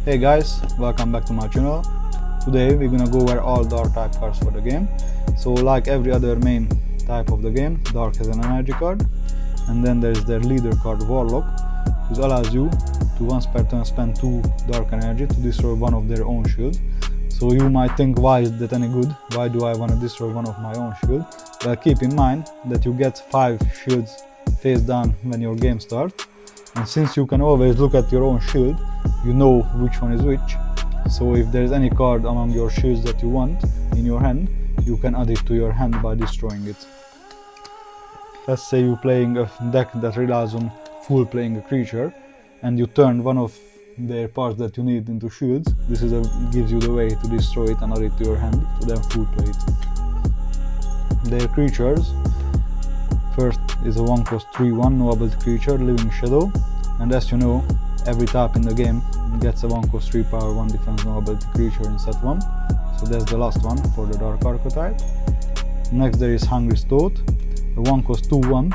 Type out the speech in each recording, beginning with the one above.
Hey guys, welcome back to my channel. Today we're gonna go over all dark type cards for the game. So like every other main type of the game, dark has an energy card, and then there's their leader card Warlock, which allows you to once per turn spend 2 dark energy to destroy one of their own shield. So you might think, why is that any good? Why do I want to destroy one of my own shield? Well, keep in mind that you get 5 shields face down when your game starts, and since you can always look at your own shield, you know which one is which. So if there is any card among your shields that you want in your hand, you can add it to your hand by destroying it. Let's say you're playing a deck that relies on full playing a creature, and you turn one of their parts that you need into shields. This gives you the way to destroy it and add it to your hand to then full play it. Their creatures, first is a 1-cost 3/1 no ability creature, Living Shadow, and as you know, every type in the game gets a 1-cost 3/1 defense no ability creature in set 1, so that's the last one for the dark archetype. Next there is Hungry Stoat, a 1-cost 2/1,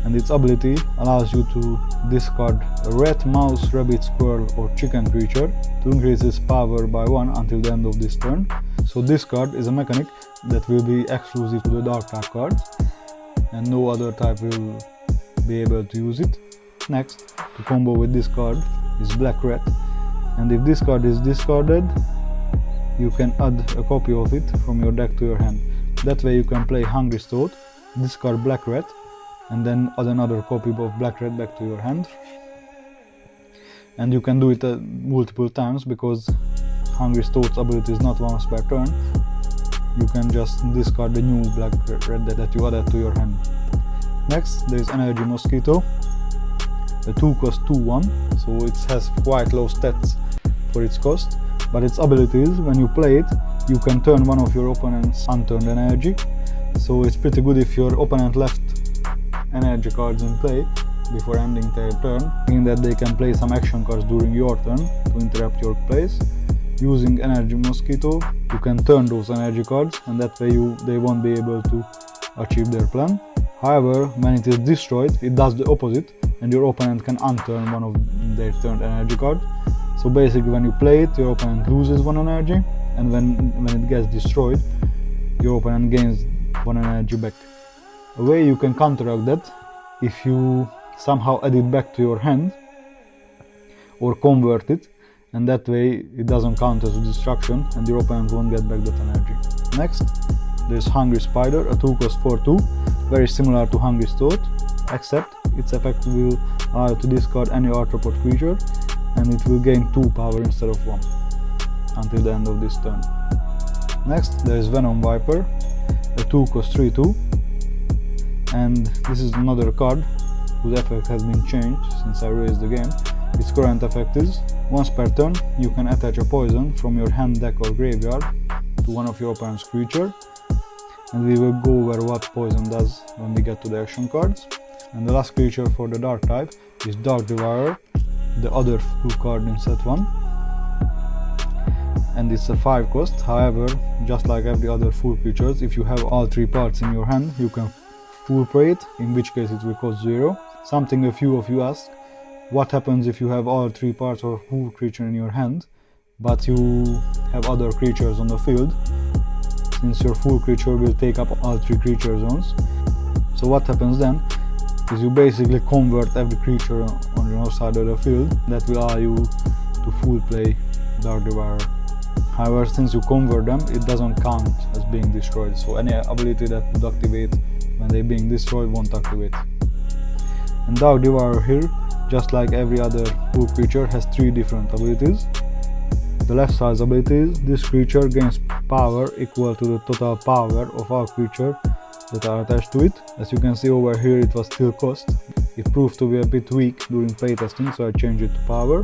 and its ability allows you to discard a rat, mouse, rabbit, squirrel or chicken creature to increase its power by 1 until the end of this turn. So this card is a mechanic that will be exclusive to the dark type cards, and no other type will be able to use it. Next, to combo with this card is Black Rat, and if this card is discarded, you can add a copy of it from your deck to your hand. That way you can play Hungry Stoat, discard Black Rat, and then add another copy of Black Rat back to your hand. And you can do it multiple times, because Hungry Stoat's ability is not once per turn. You can just discard the new Black Rat that you added to your hand. Next, there is Energy Mosquito, a 2-cost 2/1, so it has quite low stats for its cost, but its abilities, when you play it, you can turn one of your opponent's unturned energy. So it's pretty good if your opponent left energy cards in play before ending their turn, meaning that they can play some action cards during your turn to interrupt your plays. Using Energy Mosquito, you can turn those energy cards, and that way they won't be able to achieve their plan. However, when it is destroyed, it does the opposite, and your opponent can unturn one of their turned energy cards. So basically, when you play it, your opponent loses 1 energy, and when it gets destroyed, your opponent gains 1 energy back. A way you can counteract that, if you somehow add it back to your hand or convert it, and that way it doesn't count as a destruction and your opponent won't get back that energy. Next, there's Hungry Spider, a 2-cost 4/2, very similar to Hungry Stoat, except its effect will allow you to discard any arthropod creature, and it will gain 2 power instead of 1 until the end of this turn. Next, there is Venom Viper, a 2-cost 3/2, and this is another card whose effect has been changed since I raised the game. Its current effect is, once per turn, you can attach a poison from your hand, deck or graveyard to one of your opponent's creature, and we will go over what poison does when we get to the action cards. And the last creature for the dark type is Dark Devourer, the other full card in set 1, and it's a 5-cost. However, just like every other full creatures, if you have all 3 parts in your hand, you can full play it, in which case it will cost 0. Something a few of you ask, what happens if you have all 3 parts of a full creature in your hand, but you have other creatures on the field, since your full creature will take up all 3 creature zones. So what happens then is you basically convert every creature on your side of the field. That will allow you to full play Dark Devourer. However, since you convert them, it doesn't count as being destroyed, so any ability that would activate when they're being destroyed won't activate. And Dark Devourer here, just like every other full creature, has 3 different abilities. The left side's ability is, this creature gains power equal to the total power of all creatures that are attached to it. As you can see over here, it was still cost. It proved to be a bit weak during playtesting, so I changed it to power.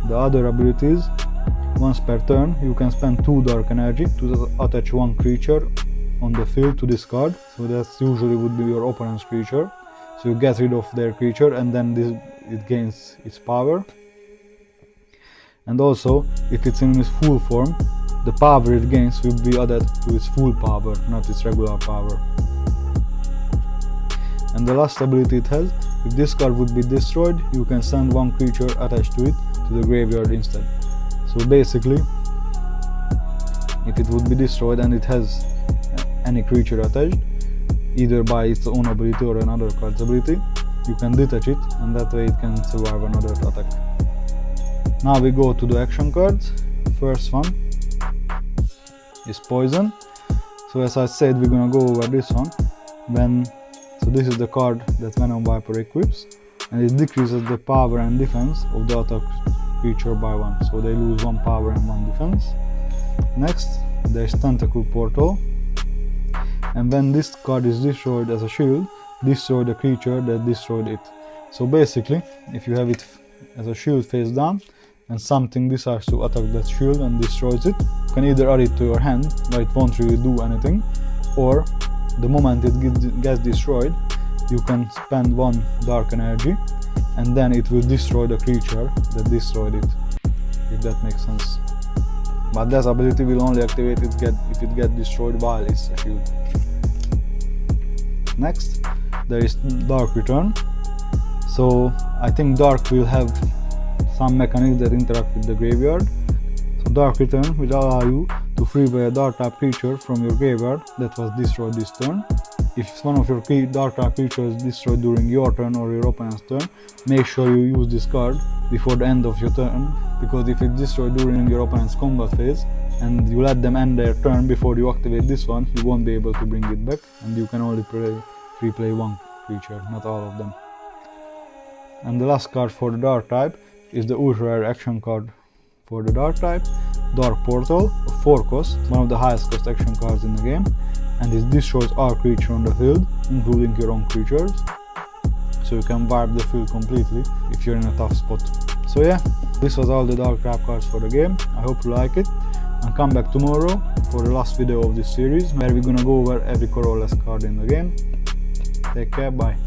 The other abilities, once per turn, you can spend 2 dark energy to attach 1 creature on the field to discard. So that usually would be your opponent's creature. So you get rid of their creature, and then it gains its power. And also, if it's in its full form, the power it gains will be added to its full power, not its regular power. And the last ability it has, if this card would be destroyed, you can send 1 creature attached to it to to the graveyard instead. So basically, if it would be destroyed and it has any creature attached, either by its own ability or another card's ability, you can detach it, and that way it can survive another attack. Now we go to the action cards. First one is Poison. So as I said, we're gonna go over this one. So this is the card that Venom Viper equips, and it decreases the power and defense of the attack creature by 1. So they lose 1 power and 1 defense. Next, there's Tentacle Portal, and when this card is destroyed as a shield, destroy the creature that destroyed it. So basically, if you have it as a shield face down and something decides to attack that shield and destroys it, you can either add it to your hand, but it won't really do anything, or the moment it gets destroyed, you can spend 1 dark energy and then it will destroy the creature that destroyed it, if that makes sense. But that ability will only activate if it gets destroyed while it's a shield. Next, there is Dark Return. So I think Dark will have some mechanics that interact with the graveyard. So Dark Return will allow you to freeplay a dark type creature from your graveyard that was destroyed this turn. If one of your dark type creatures is destroyed during your turn or your opponent's turn, make sure you use this card before the end of your turn, because if it's destroyed during your opponent's combat phase and you let them end their turn before you activate this one, you won't be able to bring it back, and you can only free-play 1 creature, not all of them. And the last card for the dark type is the ultra rare action card for the dark type, Dark Portal, 4 cost, one of the highest cost action cards in the game, and it destroys all creatures on the field, including your own creatures. So you can wipe the field completely if you're in a tough spot. So yeah, this was all the dark type cards for the game. I hope you like it, and come back tomorrow for the last video of this series, where we're gonna go over every colorless card in the game. Take care, bye.